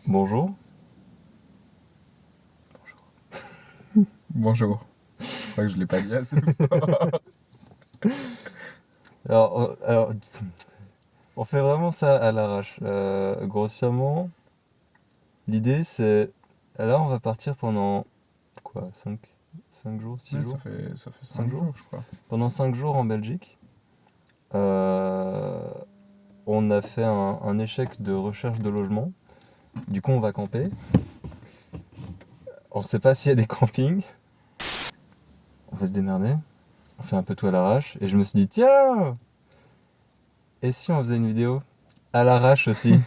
Bonjour. Bonjour. Je crois que je l'ai pas dit assez fort. Alors, on fait vraiment ça à l'arrache. Grossièrement, l'idée c'est... Là, on va partir pendant... Quoi 5 jours 6 Ouais, jours ça fait 5 5 jours jours, je crois. Pendant 5 jours en Belgique. On a fait un échec de recherche de logement. Du coup, on va camper. On sait pas s'il y a des campings. On va se démerder. On fait un peu tout à l'arrache. Et je me suis dit, tiens, et si on faisait une vidéo à l'arrache aussi?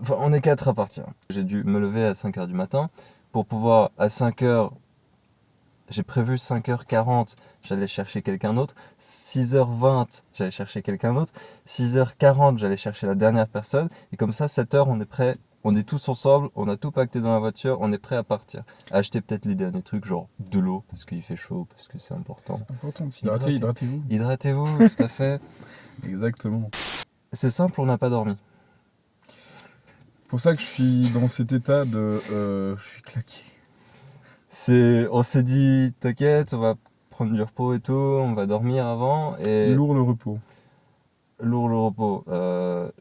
Enfin, on est 4 à partir. J'ai dû me lever à 5h du matin pour pouvoir, à 5h, j'ai prévu 5h40, j'allais chercher quelqu'un d'autre. 6h20, j'allais chercher quelqu'un d'autre. 6h40, j'allais chercher la dernière personne. Et comme ça, 7h, on est prêt. On est tous ensemble, on a tout pacté dans la voiture, on est prêt à partir. À acheter peut-être les derniers trucs, genre de l'eau, parce qu'il fait chaud, parce que c'est important. C'est important de s'hydrater, hydratez-vous. Hydratez-vous, tout à fait. Exactement. C'est simple, on n'a pas dormi. C'est pour ça que je suis dans cet état de... je suis claqué. On s'est dit, t'inquiète, on va prendre du repos et tout, on va dormir avant. Et Lourd le repos. lourd le repos.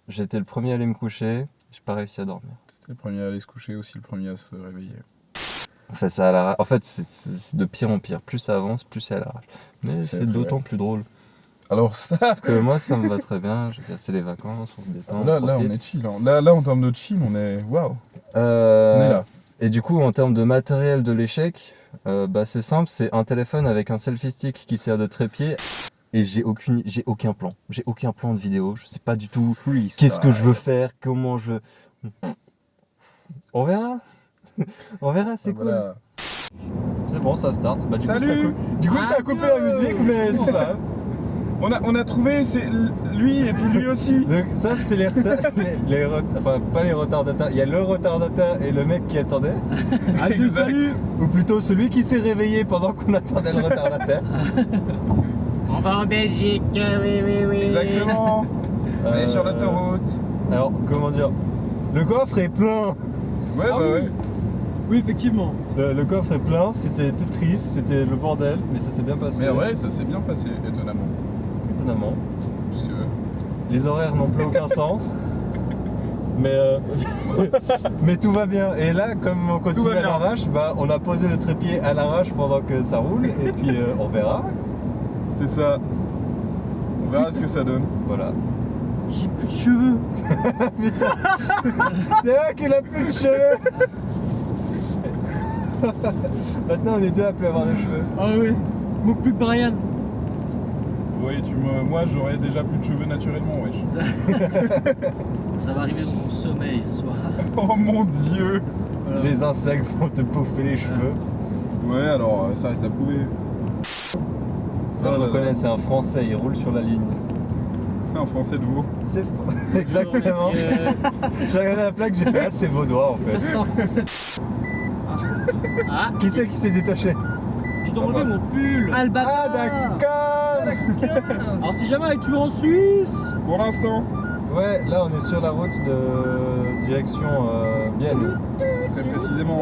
J'étais le premier à aller me coucher, j'ai pas réussi à dormir. C'était le premier à aller se coucher, aussi le premier à se réveiller. On fait ça à l'arrache. En fait, c'est de pire en pire. Plus ça avance, plus c'est à l'arrache. Mais c'est d'autant plus drôle. Alors ça... Parce que moi, ça me va très bien. Je veux dire, c'est les vacances, on se détend. Là, on on profite. est chill. Hein. Là, en termes de chill, on est... Waouh. On est là. Et du coup, en termes de matériel de l'échec, c'est simple, c'est un téléphone avec un selfie stick qui sert de trépied. Et j'ai aucun plan. J'ai aucun plan de vidéo. Je sais pas du tout qu'est-ce que je veux faire, comment je... On verra. On verra, c'est cool. Voilà. C'est bon, ça start. Bah, Salut. Du coup, ça a coupé la musique, mais c'est pas grave. On a trouvé c'est lui et puis lui aussi. Donc ça, c'était enfin, pas les retardataires. Il y a le retardataire et le mec qui attendait. Ah, salut. Ou plutôt celui qui s'est réveillé pendant qu'on attendait le retardataire. On va en Belgique, oui. Exactement. On est sur l'autoroute. Alors, comment dire? Le coffre est plein. Ouais, Ah bah oui. ouais. Oui, effectivement. Le coffre est plein, c'était Tetris, c'était le bordel, mais ça s'est bien passé. Mais ouais, ça s'est bien passé, étonnamment. Étonnamment. Parce que... Les horaires n'ont plus aucun sens. Mais tout va bien. Et là, comme on continue à l'arrache, on a posé le trépied à l'arrache pendant que ça roule, et puis on verra. C'est ça. On verra ce que ça donne. Voilà. J'ai plus de cheveux. C'est vrai qu'il a plus de cheveux. Maintenant, on est deux à plus avoir de cheveux. Ah oui. Manque plus que Brian. Oui, moi j'aurais déjà plus de cheveux naturellement, wesh. Ça va arriver dans mon sommeil ce soir. Oh mon dieu. Voilà. Les insectes vont te bouffer les cheveux. Ouais, alors ça reste à prouver. Ça, je Oh là reconnais, là. c'est un Français, il roule sur la ligne. C'est un français de veau. C'est exactement. J'ai regardé la plaque, j'ai fait ah, c'est vaudois en Ça fait. c'est un français. Ah, Qui c'est qui s'est détaché? je dois enlever mon pull. Ah, le Ah bâtard. d'accord. Alors si jamais elle est toujours en Suisse. Pour l'instant, Ouais, là on est sur la route de direction Bienne. très précisément.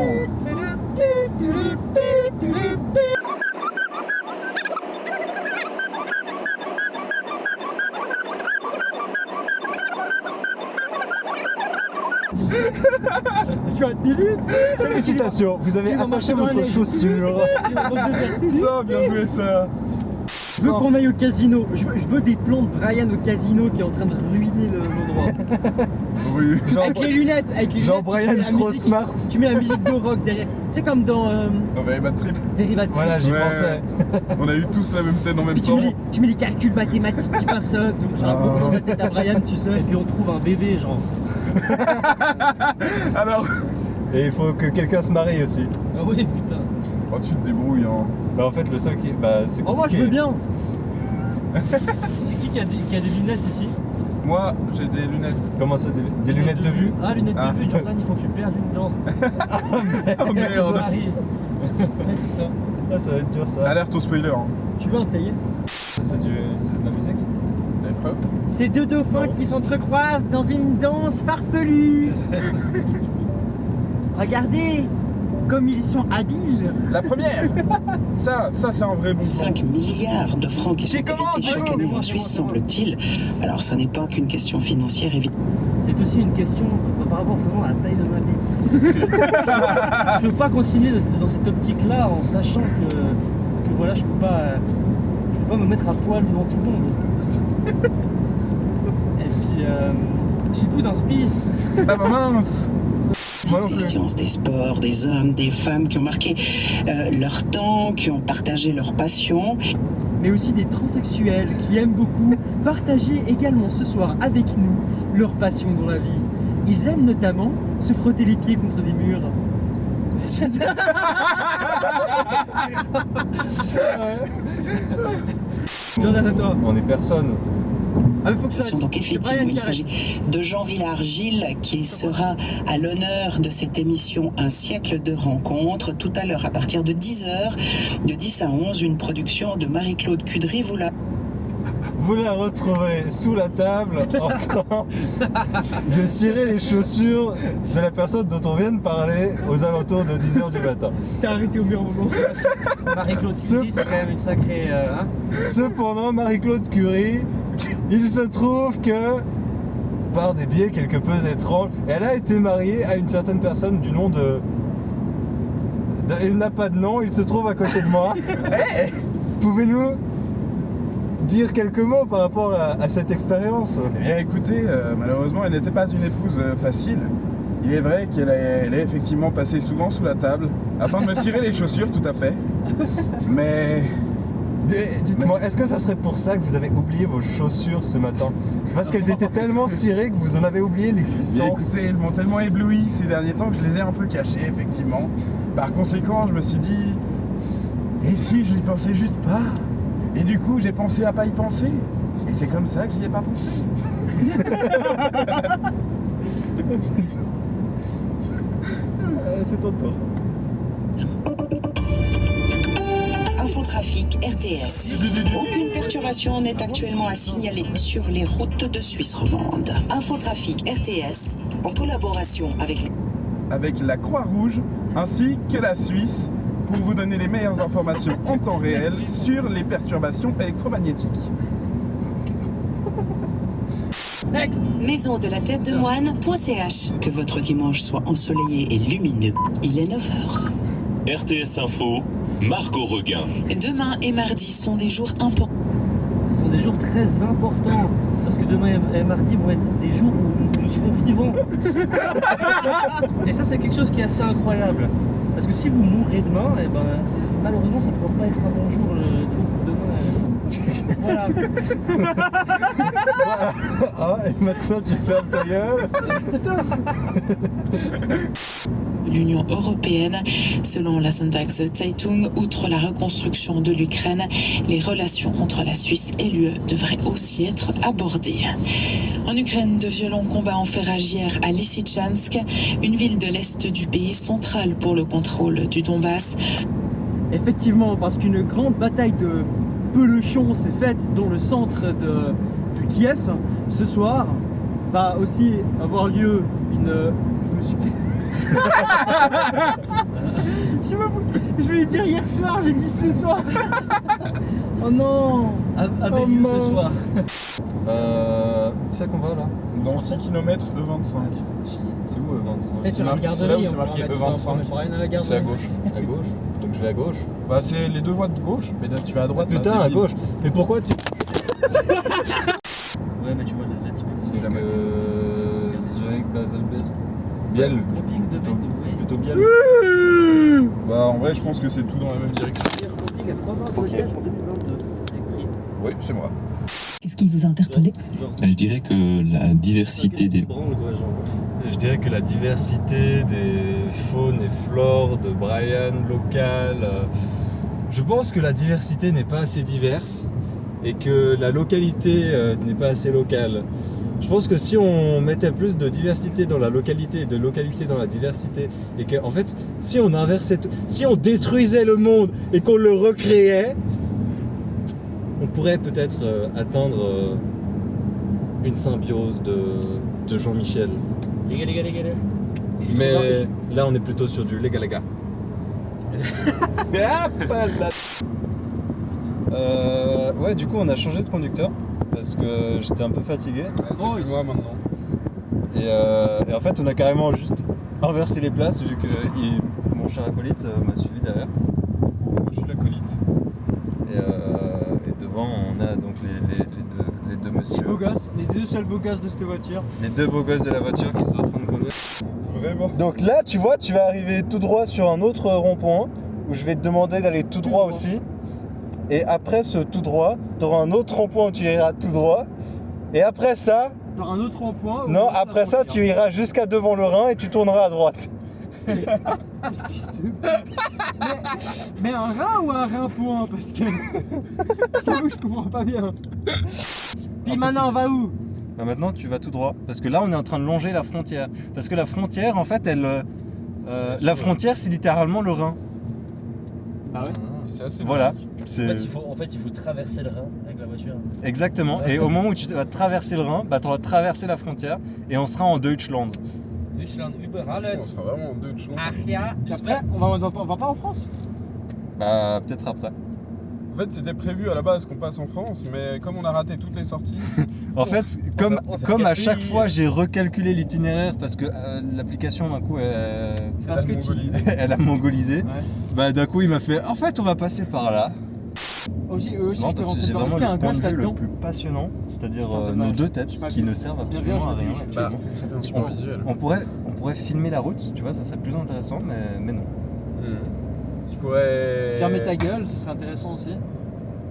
Tu as des luttes. Félicitations, vous avez Tu vas attaché marcher dans votre la neige. chaussure. Ça, bien joué ça. Je veux qu'on aille au casino. Je veux des plans de Brian au casino qui est en train de ruiner l'endroit. Oui. Avec les lunettes, Jean-Brian tu mets la trop musique- smart. Tu mets la musique de rock derrière. C'est comme dans On va aller battre trip. Derivative. Voilà, j'y Ouais. pensais. On a eu tous la même scène en même Et tu temps. mets les calculs mathématiques qui passent donc sur un Ah. peu dans la tête à Brian, tu sais. Et puis on trouve un bébé, genre. Alors, Et il faut que quelqu'un se marie aussi. Ah oui, putain. oh, tu te débrouilles, hein. Bah en fait le seul qui... c'est Oh, moi je compliqué. veux bien. C'est qui a des lunettes ici? Moi, j'ai des lunettes. Comment ça, des lunettes de vue? Ah, lunettes Ah. de vue, Jordan, il faut que tu perdes une dent. Oh merde. Marie. Ouais, c'est ça. Ah ça va être dur ça. Alerte au spoiler. Hein. Tu veux un taillé? C'est de la musique? Elle Quoi? Ces deux dauphins qui s'entrecroisent dans une danse farfelue. Regardez comme ils sont habiles. La première. Ça c'est un vrai bon plan. 5 milliards de francs qui sont comment, collectés chaque année en Suisse, semble-t-il. Alors, ça n'est pas qu'une question financière, évidemment. C'est aussi une question par rapport vraiment à la taille de ma bite. Parce que je peux pas consigner dans cette optique-là en sachant que voilà, je peux pas me mettre à poil devant tout le monde. Et puis, j'ai plus d'inspi. Ah bah mince. Moi non Des plus. sciences, des sports, des hommes, des femmes qui ont marqué leur temps, qui ont partagé leur passion. Mais aussi des transsexuels qui aiment beaucoup partager également ce soir avec nous leur passion dans la vie. Ils aiment notamment se frotter les pieds contre des murs. Jordan, à toi. On est personne. Ah mais faut que ça reste. Donc C'est effectivement, Brian il qui reste. s'agit de Jean Villard-Gilles qui sera à l'honneur de cette émission Un siècle de rencontres tout à l'heure à partir de 10h, de 10 à 11, une production de Marie-Claude Cudry. Vous la retrouvez sous la table en train de cirer les chaussures de la personne dont on vient de parler aux alentours de 10h du matin. T'as arrêté au meilleur moment. Marie-Claude Curie, c'est quand même une sacrée. Hein. Cependant, Marie-Claude Curie, il se trouve que, par des biais quelque peu étranges, elle a été mariée à une certaine personne du nom de... Elle n'a pas de nom, il se trouve à côté de moi. Pouvez-nous dire quelques mots par rapport à cette expérience? Eh, écoutez, malheureusement, elle n'était pas une épouse facile. Il est vrai qu'elle est effectivement passée souvent sous la table afin de me cirer les chaussures, tout à fait. Mais Dites-moi, est-ce que ça serait pour ça que vous avez oublié vos chaussures ce matin? C'est parce qu'elles étaient tellement cirées que vous en avez oublié bien, l'existence? écoutez, elles m'ont tellement ébloui ces derniers temps que je les ai un peu cachées, effectivement. Par conséquent, je me suis dit, et si je n'y pensais juste pas? Et du coup, j'ai pensé à pas y penser. Et c'est comme ça que j'y ai pas pensé. C'est ton tour. Infotrafic RTS. Aucune perturbation n'est actuellement à signaler sur les routes de Suisse romande. Infotrafic RTS, en collaboration Avec la Croix-Rouge ainsi que la Suisse pour vous donner les meilleures informations en temps réel sur les perturbations électromagnétiques. Maison de la tête de moine.ch. que votre dimanche soit ensoleillé et lumineux. Il est 9h. RTS Info, Margot Reguin. Demain et mardi sont des jours importants. Ce sont des jours très importants. Parce que demain et mardi vont être des jours où nous serons vivants. Et ça, c'est quelque chose qui est assez incroyable. Parce que si vous mourrez demain, eh ben, malheureusement, ça ne pourra pas être un bon jour demain. Voilà. Ah, et maintenant tu fermes ta gueule. L'Union européenne, selon la Sonntagszeitung, outre la reconstruction de l'Ukraine, les relations entre la Suisse et l'UE devraient aussi être abordées. En Ukraine, de violents combats ont fait rage hier à Lysychansk, une ville de l'est du pays centrale pour le contrôle du Donbass. Effectivement, parce qu'une grande bataille de pelochons s'est faite dans le centre de Kiev. Ce soir va aussi avoir lieu une... Je me suis... Je sais pas pourquoi. Je voulais dire hier soir, j'ai dit ce soir. Oh non. Avec nous ce soir. Tu sais qu'on va là? Dans 6 km E25. C'est où 25? C'est là où c'est marqué E25. C'est à gauche. À gauche? Donc je vais à gauche. Bah c'est les deux voies de gauche, mais là, tu vas à droite. là, Putain, à débile. gauche. Mais pourquoi tu... Ouais, mais tu vois la type. C'est jamais que... Zurich, Basel, Biel. Camping de Plutôt, oui. plutôt Biel. Bah en vrai, je pense que c'est tout dans la même direction. Camping à 3 mois voyage en 2022. Avec prix. Oui, c'est moi. Qu'est-ce qui vous a interpellé? Genre, Je dirais que la diversité des... branles, quoi, genre. Je dirais que la diversité des faunes et flores de Brian local, je pense que la diversité n'est pas assez diverse et que la localité n'est pas assez locale. Je pense que si on mettait plus de diversité dans la localité et de localité dans la diversité, et que en fait, si on inversait tout, si on détruisait le monde et qu'on le recréait, on pourrait peut-être atteindre une symbiose de Jean-Michel. Les gars. Mais là, on est plutôt sur du léga. Ouais, du coup, on a changé de conducteur parce que j'étais un peu fatigué. C'est plus moi maintenant. Et en fait, on a carrément juste inversé les places vu que mon cher acolyte m'a suivi derrière. Moi je suis l'acolyte. Et devant, on a donc les deux Les messieurs. beaux gosses, les deux seuls beaux gosses de cette voiture. Les deux beaux gosses de la voiture qui sont en train de conduire. Vraiment. Donc là, tu vois, tu vas arriver tout droit sur un autre rond-point où je vais te demander d'aller tout droit aussi. Et après ce tout droit, tu auras un autre rond-point où tu iras tout droit. Et après ça, Dans un autre rond-point. non, après ça, tu iras jusqu'à devant le Rhin et tu tourneras à droite. Mais un rein ou un rein-point? Parce que. J'avoue que je comprends pas bien. Puis maintenant, on va où? Bah maintenant, tu vas tout droit. Parce que là, on est en train de longer la frontière. Parce que la frontière, en fait, la frontière, c'est littéralement le Rhin. Ah ouais? C'est assez Voilà. pratique. En fait, il faut traverser le Rhin avec la voiture. Exactement. Et au moment où tu vas traverser le Rhin, bah, tu auras traversé la frontière et on sera en Deutschland. Deutschland über On alles. sera vraiment en deux de chelons. Achia. Et après, on va pas en France? Bah, peut-être après. En fait, c'était prévu à la base qu'on passe en France, mais comme on a raté toutes les sorties, En fait, on va faire comme à quatre chaque pays. fois j'ai recalculé l'itinéraire parce que l'application d'un coup Parce que elle a mongolisé, Ouais. bah d'un coup il m'a fait en fait on va passer par là. Aussi, C'est je marrant peux parce que rentrer j'ai dedans. vraiment Est-ce qu'il y a un le point de gosse vue le là-dedans? plus passionnant, c'est-à-dire Putain, nos dommage. deux têtes J'ai pas qui vu. ne servent C'est bien, absolument à je l'ai rien vu, actuellement. ça fait un support visuel. On pourrait filmer la route, tu vois, ça serait plus intéressant, mais non. Tu pourrais. Fermer ta gueule, ce serait intéressant aussi.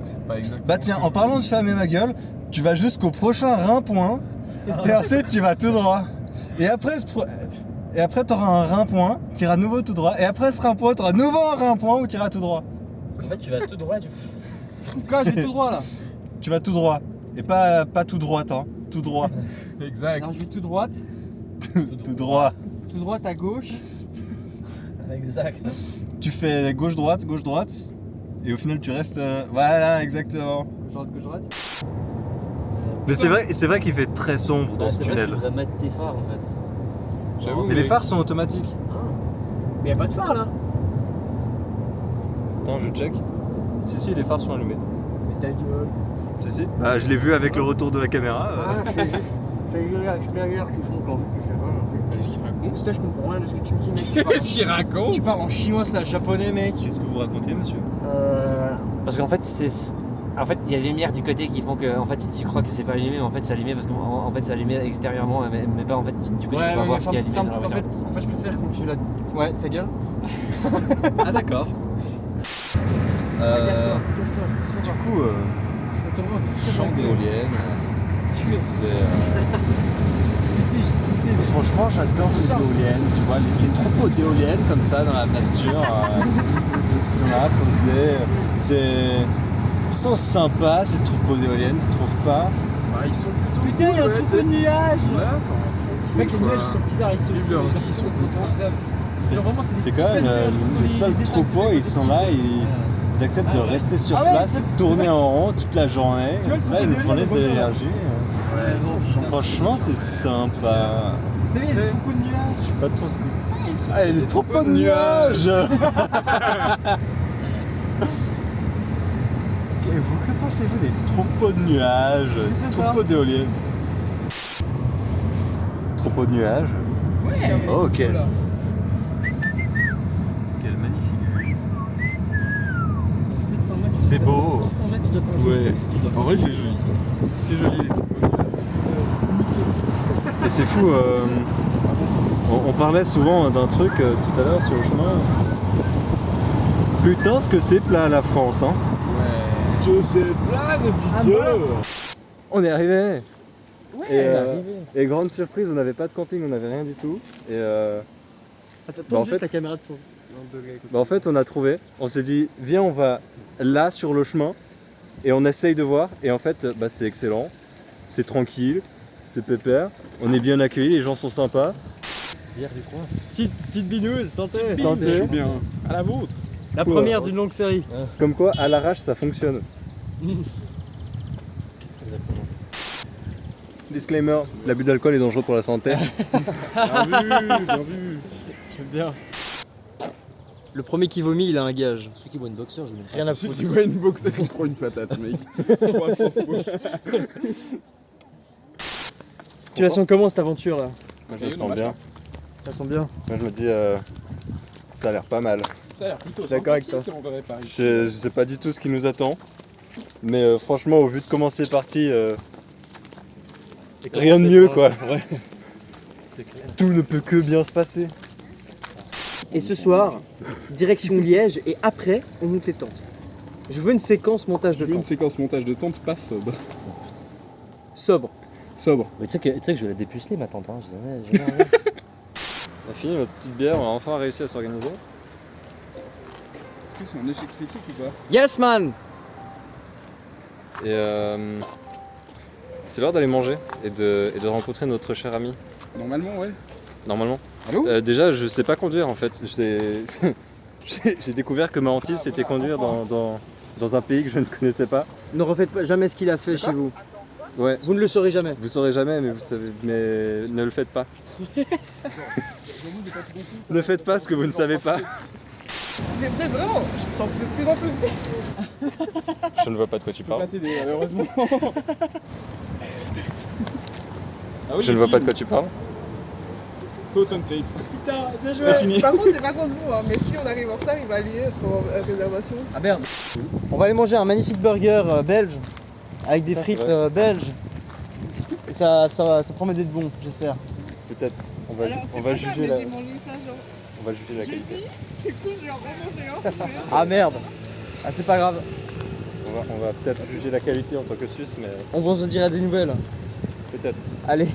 C'est pas exactement. Bah tiens, en parlant de fermer ma gueule, tu vas jusqu'au prochain Rhin-point et ensuite tu vas tout droit. Et après t'auras un Rhin-point, tu iras nouveau tout droit. Et après ce Rhin-point, t'auras nouveau un Rhin-point où tu iras tout droit. En fait, tu vas tout droit. Quoi, je vais tout droit là? Tu vas tout droit. Et pas tout droit, hein. Tout droit. Exact. Alors je vais tout droite, Tout droit. tout droite à gauche. Exact. Tu fais gauche-droite, gauche-droite. Et au final tu restes... Voilà, exactement. Gauche droite. Mais c'est vrai qu'il fait très sombre dans ce C'est vrai que tunnel. tu devrais mettre tes phares en fait. J'avoue. Mais les phares sont automatiques. Mais y a pas de phare là. Attends, je check. Si, les phares sont allumés. Mais ta gueule. Si. Bah, je l'ai vu avec le retour de la caméra. C'est l'extérieur qui font qu'en fait tu sais pas. Qu'est-ce qu'il raconte Putain, je comprends rien de ce que tu me dis, mec. Qu'est-ce qu'il raconte Tu parles en chinois slash japonais, mec. Qu'est-ce que vous racontez, monsieur? Parce qu'en fait, en fait, il y a les lumières du côté qui font que, en fait, tu crois que c'est pas allumé, mais en fait, c'est allumé parce qu'en fait, c'est allumé extérieurement, mais pas en fait, du coup, tu peux pas voir ce qui est allumé dans la en voiture. fait, je préfère quand tu l'as. Ouais, ta gueule. Ah d'accord. Du coup, chambre d'éolienne. Franchement, j'adore les éoliennes. Tu vois, les troupeaux d'éoliennes comme ça dans la nature. Ils sont là, posés. Ils sont sympas ces troupeaux d'éoliennes, tu trouves pas? Bah, ils sont plutôt. Putain, il y a un cool, troupeau de ouais, nuages. Ils sont là, enfin, Mec, les tranquille, nuages quoi. ils sont bizarres, ils sont Vivent leur vie, ils sont contents. C'est quand même les seuls troupeaux, ils sont là, ils acceptent de rester sur place, tourner en rond toute la journée. Tu vois, le Ça, troupeau ils nous d'éoliennes, fournissent de le bonheur. l'énergie. Ouais, ils sont Franchement, c'est sympa. T'as vu, il y a des troupeaux de nuages. Je sais pas trop ce que. Ah, il y a des troupeaux de nuages. Que pensez-vous des troupeaux de nuages? Qu'est-ce que c'est, ça? Troupeaux d'éoliennes. Troupeaux de nuages. Ouais. Oh, quel Voilà. magnifique vue. 700 mètres. C'est beau. 500 mètres, tu dois faire un Ouais. truc, si tu dois En vrai, c'est joli. C'est joli les trucs. Et c'est fou, on parlait souvent d'un truc tout à l'heure sur le chemin. Putain, ce que c'est plat la France, hein. Ouais. Je sais plein de vidéos. On est arrivé. Ouais, Et grande surprise, on n'avait pas de camping, on n'avait rien du tout. Et Attends, Bah, en juste fait- la caméra de son. en fait, on a trouvé. On s'est dit, viens, on va là sur le chemin et on essaye de voir. Et en fait, bah, c'est excellent, c'est tranquille, c'est pépère. On est bien accueillis, les gens sont sympas. bière du coin. Petite binouse, santé. Santé. Je suis bien. À la vôtre. La Cool. première d'une longue série. Comme quoi, à l'arrache, ça fonctionne. Exactement. Disclaimer, l'abus d'alcool est dangereux pour la santé. Bien vu, bien vu. J'aime bien. Le premier qui vomit, il a un gage. Ceux qui voient une boxeur, je vais Rien à Si foutre. tu vois une boxe, il prend une patate, mec. 300 fois. Tu la sens comment cette aventure là? Moi je le sens bien. Tu la sens bien? Moi je me dis, ça a l'air pas mal. Ça a l'air plutôt D'accord avec toi. sympathique en vrai, Paris. Je sais pas du tout ce qui nous attend. Mais franchement, au vu de comment c'est parti, rien de mieux quoi. C'est clair. Tout ne peut que bien se passer. Et ce soir, direction Liège et après, on monte les tentes. Je veux une séquence montage de Je veux une tentes. séquence montage de tente pas sobre. Sobre. Sobre. Mais tu sais que je vais la dépuceler ma tante, hein. J'ai jamais envie. On a fini notre petite bière, on a enfin réussi à s'organiser. Est-ce que c'est un échec critique ou pas? Yes man! Et c'est l'heure d'aller manger et de rencontrer notre cher ami. Normalement, ouais. Normalement. Allô? Déjà, je sais pas conduire en fait. J'ai découvert que ma hantise c'était conduire dans un pays que je ne connaissais pas. Ne refaites pas jamais ce qu'il a fait chez vous. Ouais. Vous ne le saurez jamais. Vous saurez jamais, mais mais ne le faites pas. Ne faites pas ce que vous ne savez pas. Mais vous êtes vraiment, je me sens de plus en plus. Je ne vois pas de quoi tu Je peux pas parles. t'aider, malheureusement. Ah oui, Je ne vois pas de quoi tu parles. Cotton tape. Putain, bien joué. C'est fini. Par contre, c'est pas contre vous, hein, mais si on arrive en retard, il va annuler notre réservation. Ah merde. On va aller manger un magnifique burger belge avec des Ah, c'est frites vrai. belges. Et ça promet d'être bon, j'espère. Peut-être. On va, Alors, on c'est va pas ça, juger mais la, j'ai mangé ça genre on va juger la qualité. jeudi, du coup je vais en remanger un. Ah merde. Ah c'est pas grave. On va peut-être juger la qualité en tant que Suisse, mais On va se dire des nouvelles. peut-être. Allez.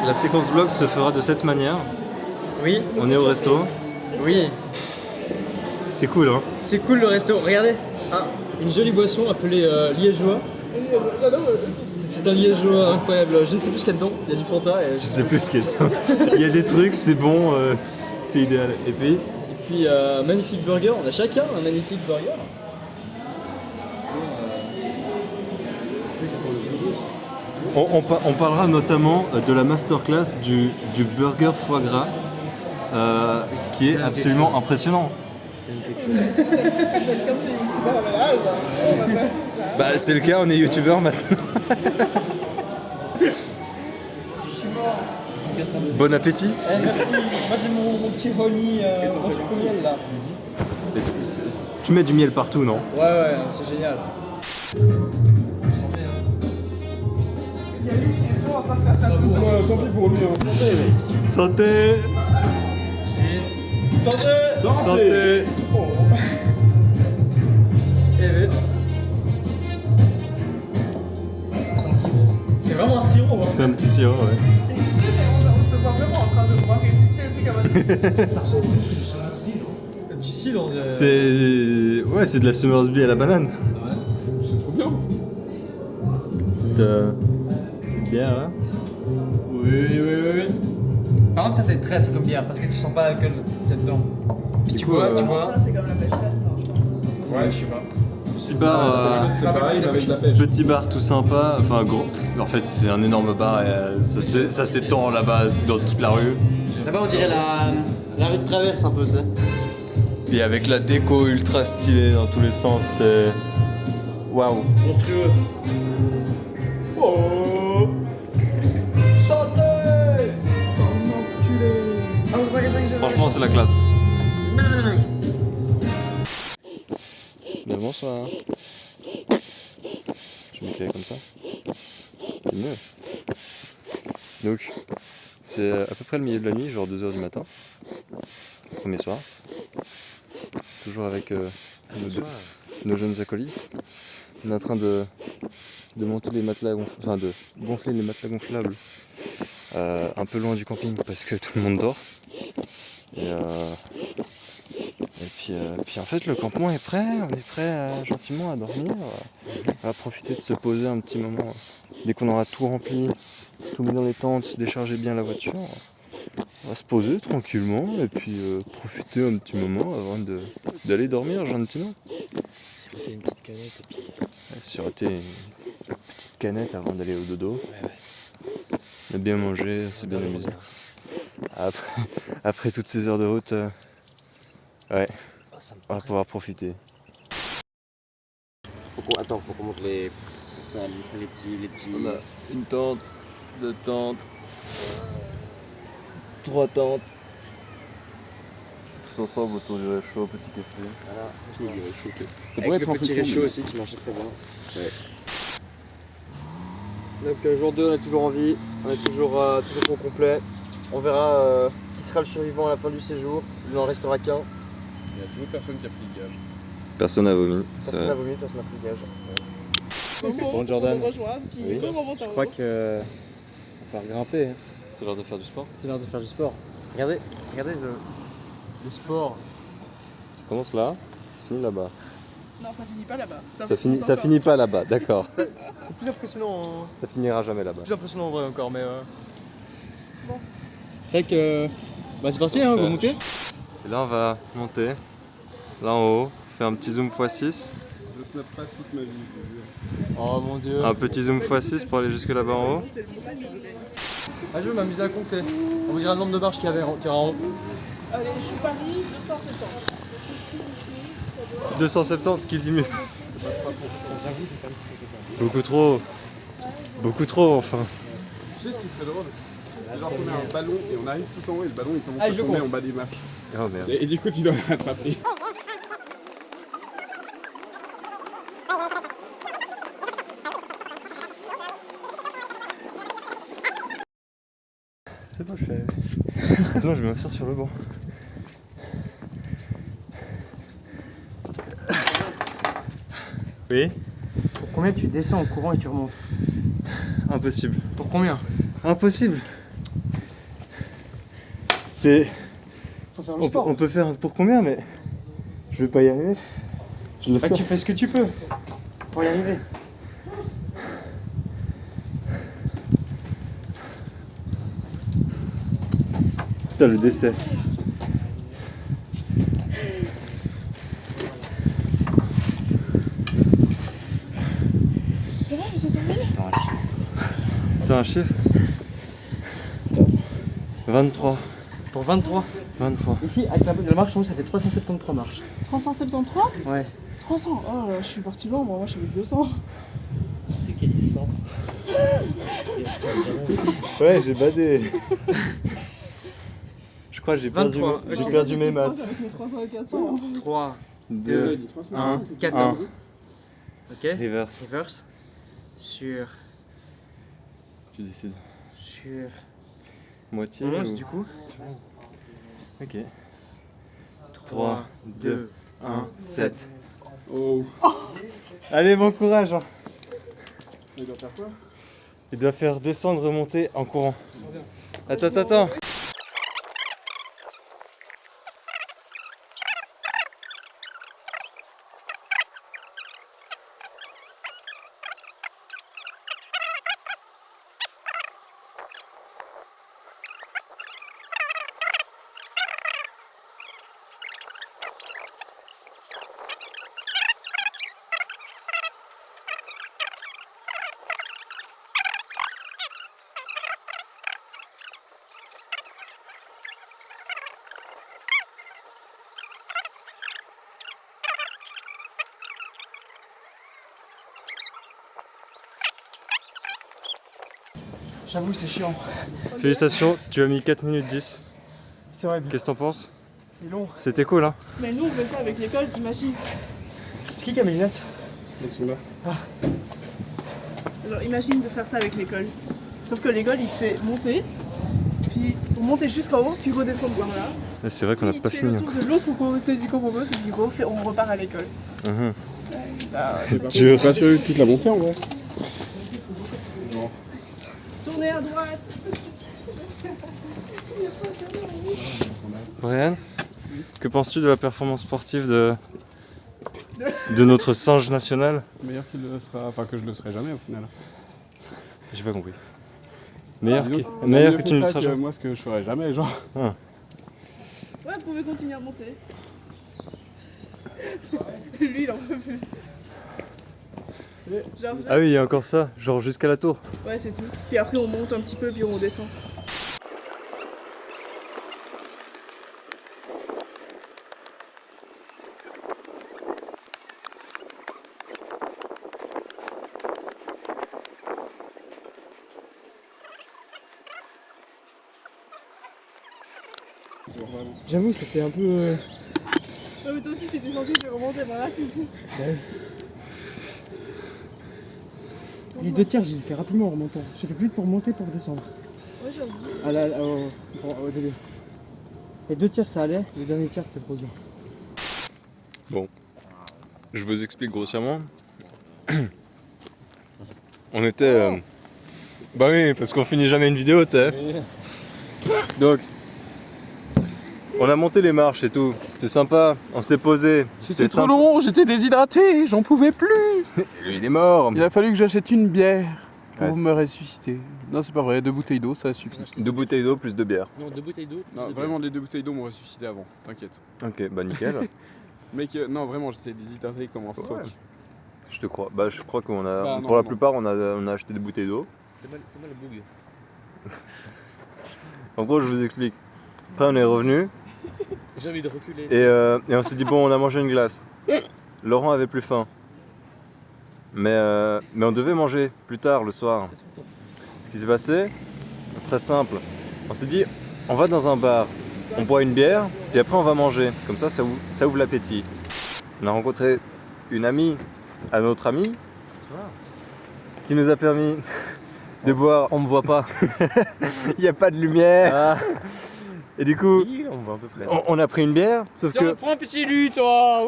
La séquence vlog se fera de cette manière. Oui, On est au resto. oui. C'est cool, hein. C'est cool le resto. Regardez. Ah, une jolie boisson appelée liégeois. C'est un liégeois incroyable. Je ne sais plus ce qu'il y a dedans. Il y a du Fanta. Et Tu sais plus ce qu'il y a dedans. Il y a des trucs, c'est bon, c'est idéal. Et puis, magnifique burger. On a chacun un magnifique burger. on parlera notamment de la masterclass du burger foie gras, qui est absolument impressionnant. Bah c'est le cas, on est youtubeur maintenant. Bon appétit. Merci. Moi j'ai mon petit honey au miel là. Tu mets du miel partout, non? Ouais, c'est génial. Tant pis pour lui. Hein. Santé. Santé. C'est vraiment un sirop. C'est un petit sirop, ouais. C'est tu sais, on te voit vraiment en train de voir réfléchir le truc à votre Du cidre. C'est de la Summersby à la banane. C'est trop bien. Petite bière là. Oui. Par contre, ça c'est traître comme bière parce que tu sens pas l'alcool qu'il y a dedans. Puis tu bois. Ça, c'est comme la pêche fraîche, non, je pense. Ouais, je sais pas. Petit bar, C'est pareil, mais avec de la pêche. petit bar tout sympa. Enfin gros. En fait, c'est un énorme bar et ça s'étend là-bas dans toute la rue. Là-bas, on dirait la rue de traverse un peu, ça. Puis avec la déco ultra stylée dans tous les sens, c'est waouh. Monstrueux. Oh. Santé. Ah, on voit les gens que j'ai Franchement, c'est la classe. Bonsoir. Je vais m'éclairer comme ça. C'est mieux. Donc, c'est à peu près le milieu de la nuit, genre 2h du matin. Premier soir. Toujours avec nos jeunes acolytes. On est en train de monter les matelas gonflables, enfin de gonfler les matelas gonflables un peu loin du camping parce que tout le monde dort. Et puis en fait le campement est prêt, on est prêt gentiment à dormir, à profiter de se poser un petit moment. Dès qu'on aura tout rempli, tout mis dans les tentes, décharger bien la voiture, on va se poser tranquillement et puis profiter un petit moment avant d'aller dormir gentiment. Siroter une petite canette et puis. Siroter une petite canette avant d'aller au dodo. Ouais. a bien mangé, on s'est bien amusé. Après toutes ces heures de route, ouais, on va pouvoir profiter. Attends, faut qu'on montre les. Faut montrer les petits. On a une tente, 2 tentes, 3 tentes. Tous ensemble autour du réchaud, petit café. Voilà, c'est ça. Ça pourrait être un petit truc réchaud cool. aussi qui marchait très bien. Donc jour 2 on est toujours en vie, on est toujours au complet. On verra qui sera le survivant à la fin du séjour. Il n'en restera qu'un. Il y a toujours personne qui a pris le gage. Personne n'a vomi. Personne n'a vomi, personne n'a pris de gage. Bon, Jordan. Oui. Je crois que on va faire grimper. C'est l'heure de faire du sport. C'est l'heure de faire du sport. Regardez le sport. Ça commence là, ça finit là-bas. Non, ça finit pas là-bas. Ça finit pas là-bas, d'accord. C'est plus impressionnant. Ça finira jamais là-bas. Plus impressionnant en vrai encore, mais bon. C'est vrai que c'est parti, hein, on va monter. Et là on va monter, là en haut, faire un petit zoom x6. Je snap pas toute ma vie. Oh mon dieu. Un petit zoom x6 pour aller jusque là-bas en haut. Ah, je veux m'amuser à compter. On vous dira le nombre de marches qu'il y aura en haut. Allez, je suis Paris, 270. 270, qui dit mieux. Beaucoup trop enfin. Tu sais ce qui serait drôle? C'est genre qu'on a un ballon et on arrive tout en haut et le ballon il commence Ah, à je tourner compte. en bas des marches. Oh merde. Et du coup tu dois le rattraper. C'est bon, je fais. Non, je vais m'asseoir sur le banc. Oui? Pour combien tu descends en courant et tu remontes? Impossible. Pour combien? Impossible. C'est. Faut faire le On sport. peut faire pour combien, mais je vais pas y arriver. Je le Ah, sens. tu fais ce que tu peux pour y arriver. Putain, le décès. C'est un chiffre. 23. Pour 23. 23. Ici, avec la marche en haut, ça fait 373 marches. 373 Ouais. 300. Oh là, je suis parti loin, moi je suis avec 200. C'est qu'il est 100. Ouais, j'ai badé. Je crois que j'ai 23, perdu mes maths. Avec mes 300 et 400. 3, 2, 1, 14. Ok. reverse. Reverse. Sur Tu décides. Moitié 11 ou... du coup. Ok. 3, 2, 1, 7. Oh. Allez, bon courage. Hein. Il doit faire quoi? Il doit faire descendre, remonter en courant. Attends. J'avoue, c'est chiant. Félicitations, tu as mis 4 minutes 10. C'est horrible. Qu'est-ce que t'en penses? C'est long. C'était cool, hein? Mais nous on fait ça avec l'école, t'imagines? C'est qui a mes lunettes? Ils sont là. Alors imagine de faire ça avec l'école. Sauf que l'école il te fait monter, puis pour monter jusqu'en haut, puis redescendre par là. Mais c'est vrai qu'on n'a Puis pas tu fais fini le tour encore. de l'autre côté du combo, c'est du coup on repart à l'école. Mhm. Bah, Je suis pas sûr de toute la montée en vrai. tournez à droite. Brian, que penses-tu de la performance sportive de notre singe national? Meilleur qu'il le sera, enfin que je le serai jamais au final. J'ai pas compris. Meilleur Dis que, donc, on a meilleur mieux que fait tu ne ça seras que jamais. moi ce que je ferai jamais genre. Ouais, vous pouvez continuer à monter. Lui il en peut plus. Genre, Ah oui, il y a encore ça, genre jusqu'à la tour. ouais, c'est tout. Puis après, on monte un petit peu, puis on descend. J'avoue, c'était un peu. Ouais, mais toi aussi, t'étais censé te remonter par la suite. Les 2 tiers, j'ai fait rapidement en remontant. J'ai fait plus vite pour monter pour descendre. Ouais, j'avoue. Ah là, au début. Les 2 tiers, ça allait. Les derniers tiers, c'était trop dur. Bon, je vous explique grossièrement. On était... Bah oui, parce qu'on finit jamais une vidéo, tu sais. Donc, on a monté les marches et tout. C'était sympa, on s'est posé. C'était trop long, j'étais déshydraté, j'en pouvais plus. Lui, il est mort. Il a fallu que j'achète une bière pour Ouais, me ressusciter. Non, c'est pas vrai, 2 bouteilles d'eau, ça suffit. 2 bouteilles d'eau plus 2 bières. Non, 2 bouteilles d'eau. Non, vraiment, les 2 bouteilles d'eau m'ont ressuscité avant, t'inquiète. Ok, bah nickel. Mec, non, vraiment, j'étais déshydraté comme un phoque. Je te crois. Bah je crois qu'on a... Bah, non, pour la non. plupart, on a acheté des bouteilles d'eau. C'est mal le boug. En gros, je vous explique. Après, on est revenu J'ai envie de reculer. et on s'est dit, bon, on a mangé une glace. Laurent avait plus faim. Mais on devait manger plus tard le soir. Ce qui s'est passé, très simple. On s'est dit, on va dans un bar, on boit une bière, puis après on va manger. Comme ça ouvre l'appétit. On a rencontré une amie à notre ami qui nous a permis de boire. On me voit pas. Il n'y a pas de lumière. Et du coup, on voit à peu près. on a pris une bière, sauf que... Prends un petit lu, toi.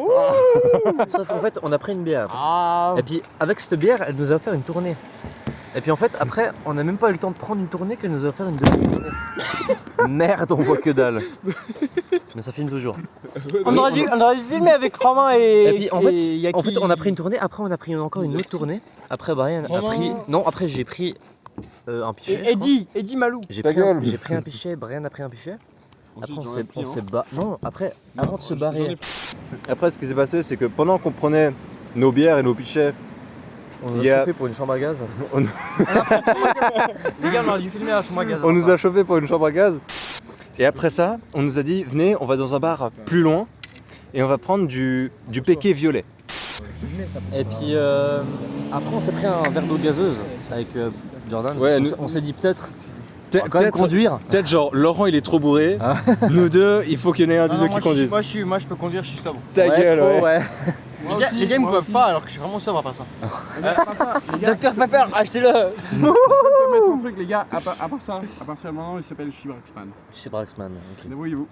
Sauf qu'en fait, on a pris une bière. Ah. Et puis, avec cette bière, elle nous a offert une tournée. Et puis en fait, après, on n'a même pas eu le temps de prendre une tournée qu'elle nous a offert une deuxième tournée. Merde, on voit que dalle. Mais ça filme toujours. On aurait dû filmer avec Romain et. Et puis en fait, on a pris une tournée, après on a pris encore une autre tournée. Après Brian a Romain. pris... Non, après j'ai pris un pichet. Eddie Malou. J'ai Ta pris, gueule. j'ai pris un pichet, Brian a pris un pichet. Après Ensuite, j'en ai pris on un. s'est Non, après, avant de se barrer, Après, ce qui s'est passé, c'est que pendant qu'on prenait nos bières et nos pichets, on nous il y a a- chauffé pour une chambre à gaz. Les gars, on aurait dû filmer à son magasin. on nous a chauffé pour une chambre à gaz. Et après ça, on nous a dit, venez, on va dans un bar plus loin et on va prendre du péqué violet. Et puis après on s'est pris un verre d'eau gazeuse avec Jordan. Ouais, Parce nous- qu'on s'est dit peut-être on va quand même conduire. Peut-être genre Laurent il est trop bourré, nous deux il faut qu'il y en ait un des deux qui conduise. Moi je peux conduire, je suis sobre. Ta gueule, trop, ouais. Les gars ils me peuvent pas alors que je suis vraiment sobre à part ça. Docteur Pepper, achetez-le. Je peux mettre un truc, les gars, à part ça, à partir de maintenant, il s'appelle Chibraxman. Chez Braxman. ok. Débrouillez-vous.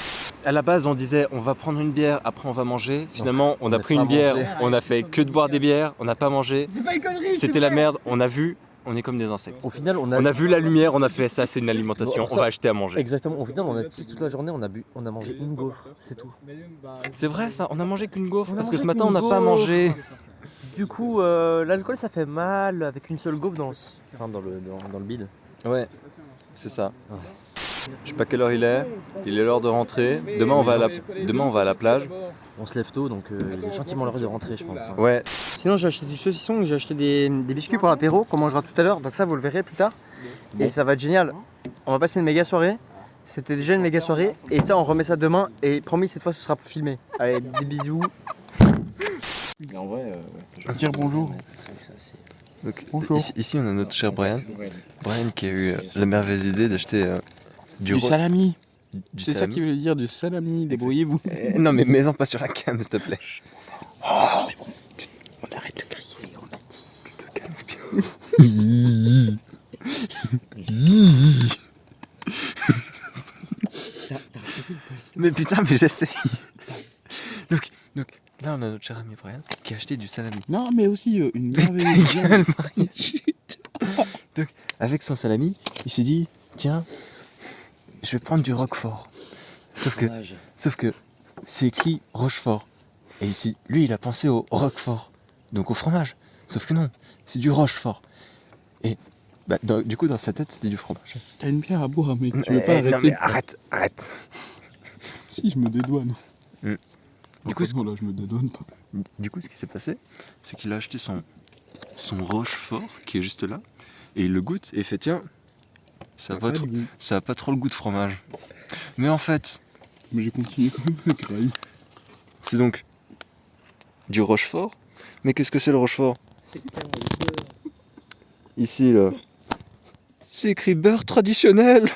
À la base on disait on va prendre une bière, après on va manger. Finalement on a n'a pris pas une bière, mangé. on a fait que de boire des bières, on n'a pas mangé. C'est pas une connerie. C'était la merde, on a vu, on est comme des insectes. Au final on On a vu la lumière, on a fait ça c'est une alimentation, Bon, on ça- va acheter à manger. Exactement, au final on a tissé toute la journée, on a mangé une gaufre, c'est tout. C'est vrai ça, on a mangé qu'une gaufre On a parce que mangé ce matin on qu'une n'a pas gaufre. mangé. Du coup l'alcool ça fait mal avec une seule gaufre dans le bide. Ouais, c'est ça. Je sais pas quelle heure il est l'heure de rentrer. Demain on va à la plage. On se lève tôt donc il est gentiment l'heure de rentrer je pense. hein. Ouais, Sinon j'ai acheté du saucisson et j'ai acheté des biscuits pour l'apéro qu'on mangera tout à l'heure. Donc ça vous le verrez plus tard. Et ça va être génial. On va passer une méga soirée. C'était déjà une méga soirée. Et ça on remet ça demain. Et promis cette fois ce sera filmé. Allez des bisous. Mais en vrai, Je veux dire bonjour. donc Bonjour. ici on a notre cher Brian. Brian qui a eu la merveilleuse idée d'acheter Du salami. du C'est ça salami. qui voulait dire, du salami. Débrouillez-vous. Non mais mets-en pas sur la cam s'il te plaît. On arrête de crier, on a dit. Mais putain mais j'essaye. Donc là on a notre cher ami Brian qui a acheté du salami. Non, mais aussi une Mais ta merveilleuse gueule Brian. Donc avec son salami, il s'est dit tiens, je vais prendre du Roquefort. Sauf que c'est écrit Rochefort. Et ici, lui, il a pensé au Roquefort, donc au fromage. Sauf que non, c'est du Rochefort. Et bah, du coup, dans sa tête, c'était du fromage. T'as une bière à boire, mec. Tu veux pas arrêter? Non mais arrête. Si, je me dédouane. Du coup, là, je me dédouane pas. Du coup, ce qui s'est passé, c'est qu'il a acheté son son rochefort qui est juste là. Et il le goûte et il fait tiens, ça a pas trop le goût de fromage. Mais en fait, Mais je continue quand même à grailler. c'est donc du rochefort. Mais qu'est-ce que c'est le rochefort? C'est clairement du beurre. Ici, là. C'est écrit beurre traditionnel.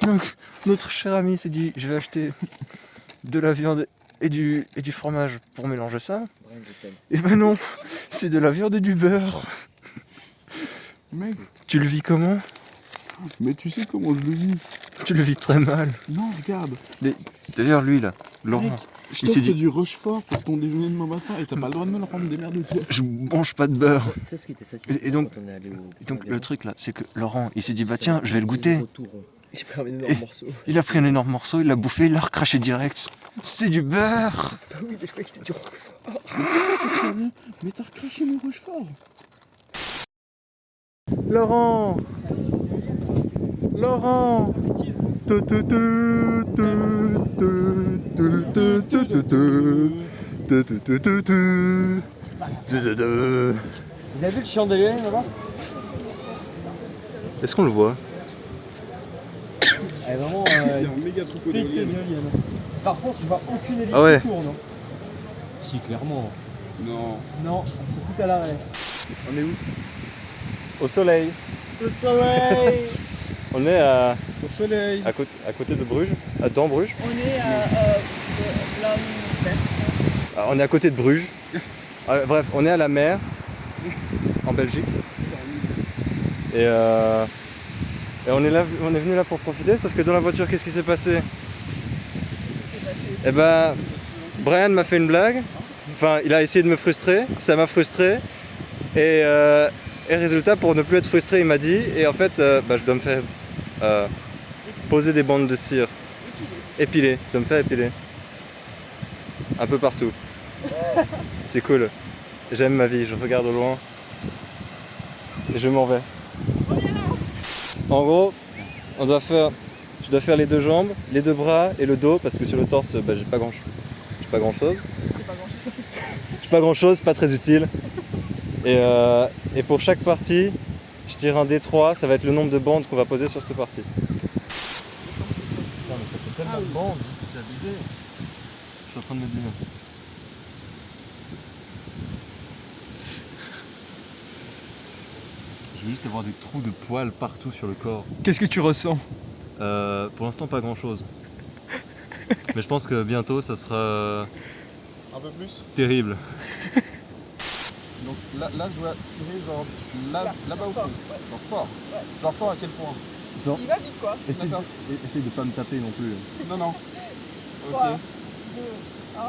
Donc, notre cher ami s'est dit, je vais acheter de la viande et du fromage pour mélanger ça. Et ben non, c'est de la viande et du beurre. Mec, Tu le vis comment? mais tu sais comment je le vis? Tu le vis très mal. Non, regarde. D'ailleurs, lui, là, Laurent, Mec, je il s'est t'offre dit, du rochefort pour ton déjeuner demain matin et t'as pas le droit de me le rendre, démerde-toi. je mange pas de beurre. Tu sais ce qui était satisfaisant Et donc, quand on est allé au le truc, là, c'est que Laurent, il s'est dit, bah tiens, je vais le goûter. J'ai pris un énorme morceau. Il a pris un énorme morceau, il l'a bouffé, il l'a recraché direct. C'est du beurre. Ah oui, mais je croyais que c'était du roquefort. Mais t'as recraché mon rochefort. Laurent Laurent Vous avez vu le chandelier là-bas? Est-ce qu'on le voit? Elle est vraiment Il y a un méga troupeau pétée d'éoliennes. d'éoliennes. Par contre, tu vois aucune hélice Ah ouais. qui tourne. Si, clairement. Non. Non, c'est tout à l'arrêt. On est où? Au soleil. Le soleil. On est à Au soleil. côté de Bruges, dans Bruges. On est à Ah, on est à côté de Bruges. Bref, on est à la mer, en Belgique. Et on est venu là pour profiter, sauf que dans la voiture, qu'est-ce qui s'est passé? Eh ben, Brian m'a fait une blague. Enfin, il a essayé de me frustrer, ça m'a frustré. Et résultat, pour ne plus être frustré, il m'a dit, et en fait, je dois me faire poser des bandes de cire. Épiler, je dois me faire épiler. Un peu partout. C'est cool. J'aime ma vie, je regarde au loin. Et je m'en vais. En gros, je dois faire les deux jambes, les deux bras et le dos, parce que sur le torse, j'ai pas grand chose. J'ai pas grand chose, pas très utile. Et pour chaque partie, je tire un D3, ça va être le nombre de bandes qu'on va poser sur cette partie. Putain, mais ça fait tellement de bandes, c'est abusé. Je suis en train de me dire. Je veux juste avoir des trous de poils partout sur le corps. Qu'est-ce que tu ressens? Pour l'instant, pas grand chose. Mais je pense que bientôt, ça sera Un peu plus. terrible. Donc là, je dois tirer genre là-bas au fond. Genre fort. Genre fort à quel point? Genre, Il va vite quoi. essaye de pas me taper non plus. Non, non. 3, 2, 1.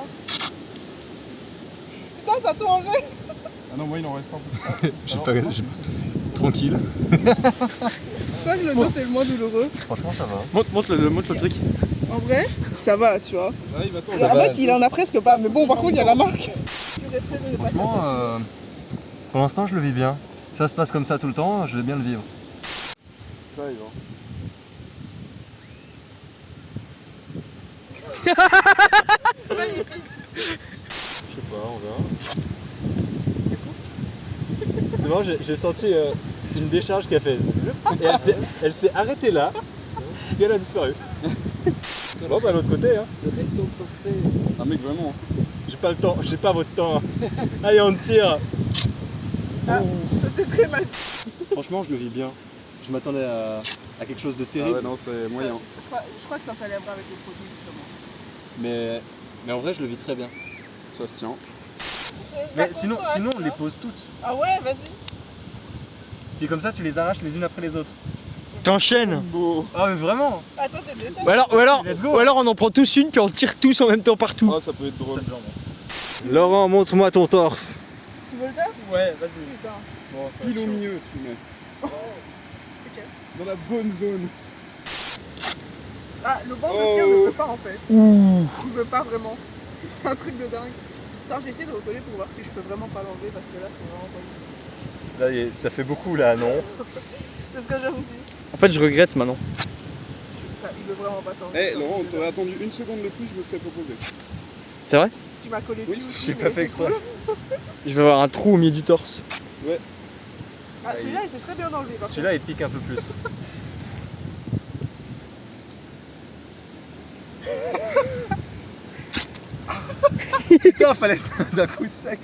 Putain, ça t'a enlevé. Ah non, moi il en reste un peu. Tranquille. Je crois que le dos c'est le moins douloureux. Franchement, ça va. Montre le truc. En vrai, ça va, tu vois. Ouais, il va tomber. Ça En va. fait, il en a presque pas. Mais bon, par contre, il y a la marque. Franchement, pour l'instant, je le vis bien. Ça se passe comme ça tout le temps, je vais bien le vivre. Ça, il va. Je sais pas, on verra. C'est bon, j'ai senti une décharge qui a fait. Et elle s'est arrêtée là, et elle a disparu. Bon, bah, l'autre côté, hein. Le recto parfait. Ah, mec, vraiment. J'ai pas le temps, j'ai pas votre temps. Allez, on tire. Ah, ça c'est très mal. Franchement, je le vis bien. Je m'attendais à quelque chose de Ah terrible. ouais, non, c'est moyen. Je crois que ça s'élèvera avec le produit justement. Mais en vrai, je le vis très bien. Ça se tient. Mais sinon, on les pose toutes. Ah ouais, vas-y. Puis comme ça, tu les arraches les unes après les autres. T'enchaînes. Beau. Ah, mais vraiment. Attends, t'es détaillé. Let's go. Ou alors on en prend tous une puis on tire tous en même temps partout. Ah, ça peut être drôle. Laurent, montre-moi ton torse. Tu veux le faire? Ouais, vas-y. Putain. Bon, Pile au milieu, tu mets. Dans la bonne zone. Ah, le banc de cire ne veut pas en fait. Ouh. Il veut pas vraiment. C'est un truc de dingue. Attends, je vais essayer de recoller pour voir si je peux vraiment pas l'enlever parce que là c'est vraiment pas bon. Là, ça fait beaucoup là, non? C'est ce que je me dis. En fait, je regrette maintenant. Ça, il veut vraiment pas s'enlever. Eh, Laurent, on t'aurait attendu une seconde de plus, je me serais proposé. C'est vrai? Tu m'as collé dessus. J'ai mais pas fait c'est exprès. cool. Je vais avoir un trou au milieu du torse. Ah, celui-là, il s'est très bien enlevé. par Celui-là, il pique un peu plus. Putain, fallait d'un coup sec.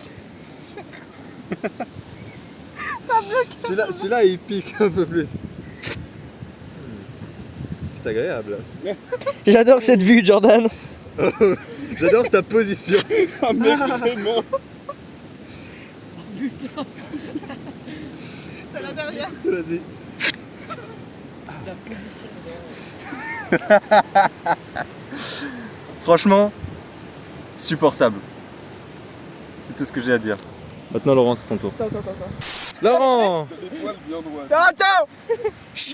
Celui-là, il pique un peu plus. C'est agréable. J'adore cette vue, Jordan. J'adore ta position. Ah mec, vraiment. contre. C'est la dernière. Vas-y. La position. Franchement, supportable. C'est tout ce que j'ai à dire. Maintenant, Laurent, c'est ton tour. Attends. Laurent, T'as des poils bien droits. Attends.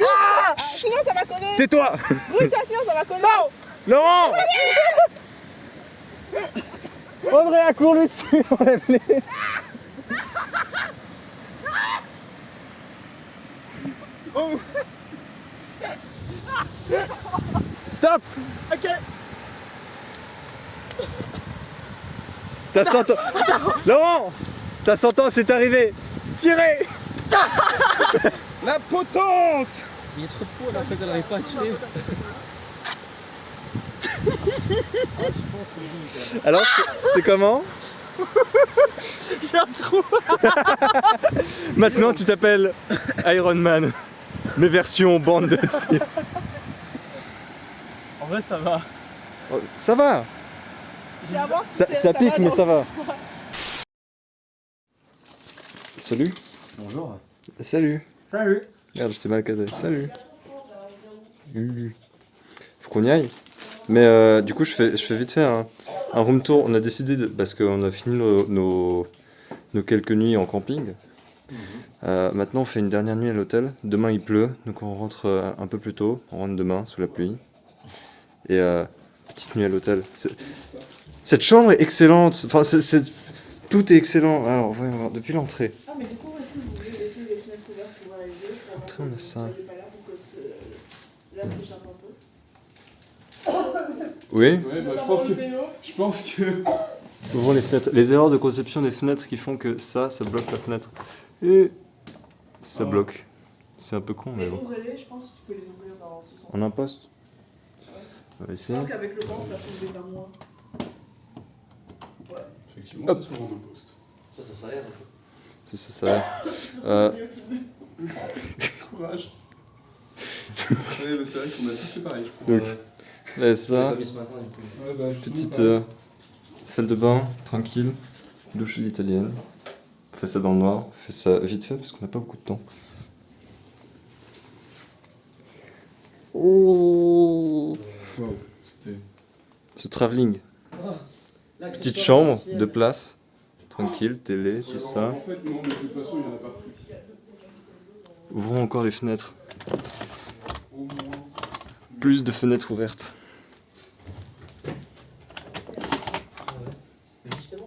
Ah, sinon ça va coller. tais-toi. Brute, sinon ça va coller. Laurent. André a couru dessus, enlève-les. Stop. Ok. T'as 100 ans. Laurent, t'as 100 ans, c'est arrivé. Tirez. La potence. Il y a trop de poids là, en fait, elle n'arrive pas à tirer. Alors, c'est comment? J'ai un trou. Maintenant, tu t'appelles Iron Man, mais version bande de tir. En vrai, ça va. Oh, ça va. J'ai à voir si Ça pique, va, mais non. ça va. Salut. Bonjour. Salut. Salut. Merde, j'étais mal casé. Salut. Faut qu'on y aille. Mais du coup, je fais vite fait un room tour. On a décidé, parce qu'on a fini nos quelques nuits en camping. Maintenant, on fait une dernière nuit à l'hôtel. Demain, il pleut, donc on rentre un peu plus tôt. On rentre demain, sous la pluie. Et petite nuit à l'hôtel. Cette chambre est excellente. Enfin, tout est excellent. Alors, voyons voir. Depuis l'entrée. Ah, mais du coup, est-ce que vous voulez laisser les fenêtres ouvertes pour voir les vieux? Entrée, on a ça. Pas là pour que l'air s'échappe un peu. Oui. Ouais, bah, je pense que. Ouvrons les fenêtres. Les erreurs de conception des fenêtres qui font que ça bloque la fenêtre. Et ça bloque. C'est un peu con, mais bon. Ouvrez-les, je pense que tu peux les ouvrir dans ce sens. En imposte. On va Je essayer. pense qu'avec le vent, ça s'ouvre bien moins. Ouais. Effectivement, Hop. c'est souvent un poste. Ça s'arrête un peu. C'est ça, ça va. Courage. Ouais, bah, c'est vrai qu'on a tous fait pareil, je crois. Donc, là, ça. Comme ce matin, du coup. Ouais, bah, justement, Petite pareil. salle de bain, tranquille. Douche à l'italienne. On fait ça dans le noir. On fait ça vite fait parce qu'on n'a pas beaucoup de temps. Oh, Wow, c'était. ce travelling. Petite chambre, 2 places. Tranquille, télé, tout ça. En fait, non, mais de toute façon, il n'y en a pas. Ouvrons encore les fenêtres. Au moins. Plus de fenêtres ouvertes.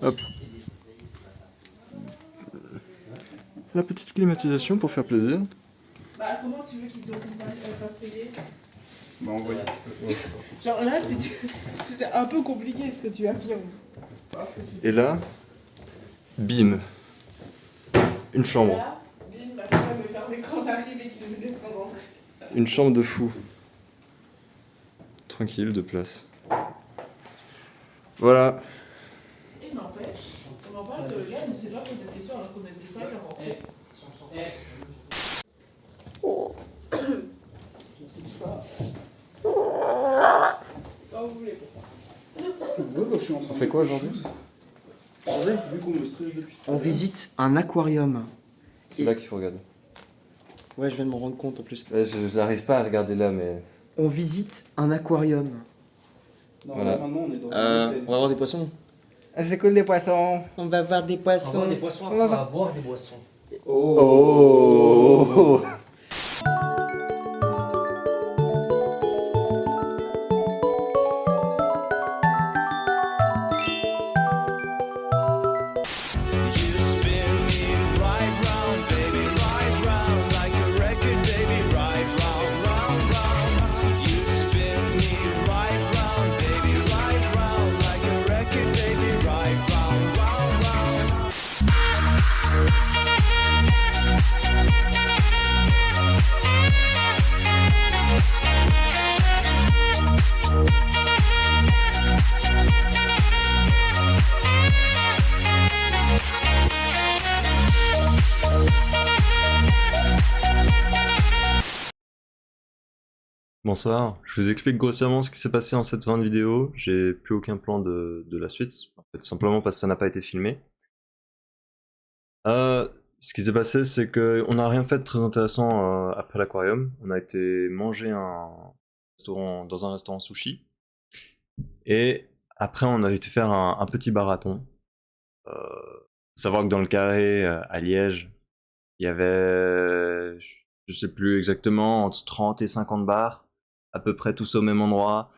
Hop. La petite climatisation pour faire plaisir. Bah, comment tu veux qu'ils te fassent payer? Bah, envoyé. Genre là, c'est un peu compliqué ce que tu affirmes. Et là, bim. Une chambre. Là, bim, bah, tu vas me faire l'écran d'arrive et qu'il nous laisse pas rentrer. Une chambre de fou. Tranquille, 2 places. Voilà. Et n'empêche, on en parle que le gars ne s'est pas posé de questions alors qu'on était 5 à rentrer. Quand vous voulez. On fait quoi aujourd'hui? Vu qu'on me stresse depuis. On visite un aquarium. C'est là qu'il faut regarder. Ouais, je viens de m'en rendre compte en plus. Je n'arrive pas à regarder là, mais... On visite un aquarium. Non, Voilà. là, maintenant, on est dans On va voir des poissons. Ah, c'est cool les poissons. On va voir des On va poissons. voir des poissons, après, on va boire des boissons. Oh. Bonsoir, je vous explique grossièrement ce qui s'est passé en cette fin de vidéo. J'ai plus aucun plan de la suite, en fait, simplement parce que ça n'a pas été filmé. Ce qui s'est passé, c'est qu'on n'a rien fait de très intéressant après l'aquarium. On a été manger dans un restaurant sushi. Et après, on a été faire un petit marathon. Faut savoir que dans le carré, à Liège, il y avait, je sais plus exactement, entre 30 et 50 bars, à peu près tous au même endroit.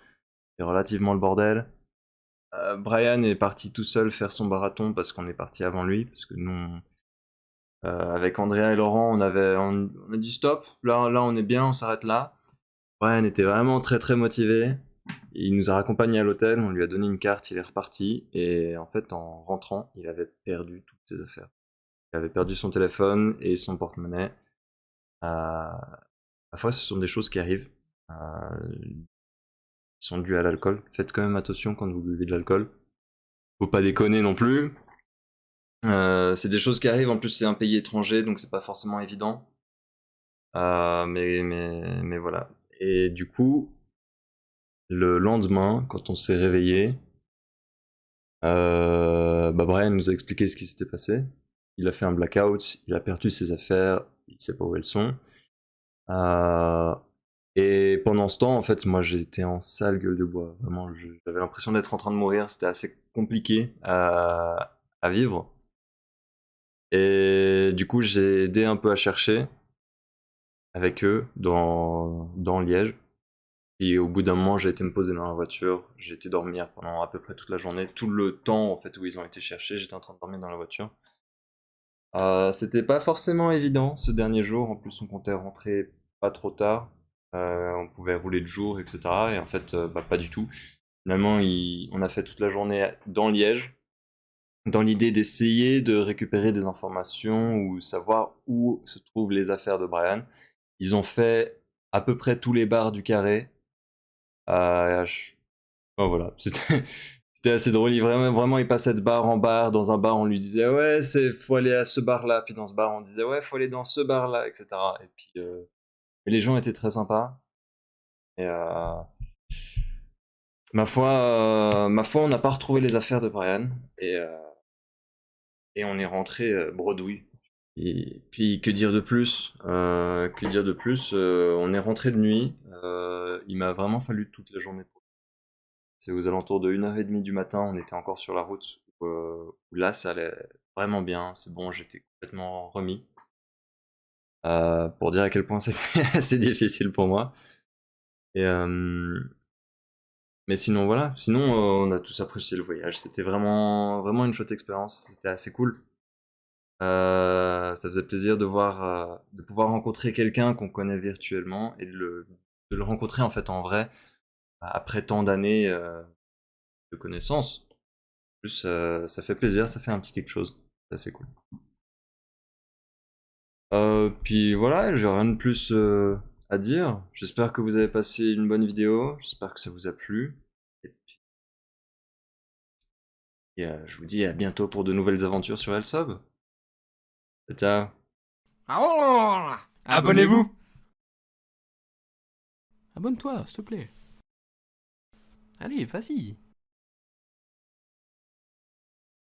C'est relativement le bordel. Brian est parti tout seul faire son marathon parce qu'on est parti avant lui, parce que nous, avec Andrea et Laurent, on a dit stop, là on est bien, on s'arrête là. Brian était vraiment très très motivé. Il nous a raccompagnés à l'hôtel, on lui a donné une carte, il est reparti, et en fait en rentrant, il avait perdu toutes ses affaires. Il avait perdu son téléphone et son porte-monnaie. Parfois ce sont des choses qui arrivent, qui sont dues à l'alcool. Faites quand même attention quand vous buvez de l'alcool. Faut pas déconner non plus. C'est des choses qui arrivent, en plus c'est un pays étranger, donc c'est pas forcément évident. Mais voilà. Et du coup, le lendemain, quand on s'est réveillé, Brian nous a expliqué ce qui s'était passé. Il a fait un blackout, il a perdu ses affaires, il sait pas où elles sont. Et pendant ce temps, en fait, moi j'étais en sale gueule de bois. Vraiment, j'avais l'impression d'être en train de mourir, c'était assez compliqué à vivre. Et du coup, j'ai aidé un peu à chercher avec eux dans Liège. Et au bout d'un moment, j'ai été me poser dans la voiture, j'ai été dormir pendant à peu près toute la journée. Tout le temps en fait où ils ont été cherchés, j'étais en train de dormir dans la voiture. C'était pas forcément évident ce dernier jour, en plus on comptait rentrer pas trop tard, on pouvait rouler le jour, etc. Et en fait, pas du tout. Finalement, on a fait toute la journée dans Liège, dans l'idée d'essayer de récupérer des informations ou savoir où se trouvent les affaires de Brian. Ils ont fait à peu près tous les bars du carré. Oh, voilà, c'était assez drôle. Vraiment, il passait de bar en bar. Dans un bar, on lui disait ouais, faut aller à ce bar-là. Puis dans ce bar, on disait ouais, faut aller dans ce bar-là, etc. Et puis les gens étaient très sympas. Et ma foi, on n'a pas retrouvé les affaires de Brian. Et on est rentré bredouille. Et puis que dire de plus on est rentré de nuit. Il m'a vraiment fallu toute la journée. C'est aux alentours de 1h30 du matin, on était encore sur la route, où là ça allait vraiment bien, c'est bon, j'étais complètement remis. Pour dire à quel point c'était assez difficile pour moi. Mais sinon voilà, on a tous apprécié le voyage, c'était vraiment une chouette expérience, c'était assez cool. Ça faisait plaisir de pouvoir rencontrer quelqu'un qu'on connaît virtuellement et de le rencontrer en fait en vrai après tant d'années de connaissances. En plus, ça fait plaisir, ça fait un petit quelque chose. C'est assez cool. Puis voilà, j'ai rien de plus à dire. J'espère que vous avez passé une bonne vidéo. J'espère que ça vous a plu. Et puis, je vous dis à bientôt pour de nouvelles aventures sur Elsub. Ciao. Abonnez-vous. Abonne-toi, s'il te plaît. Allez, vas-y.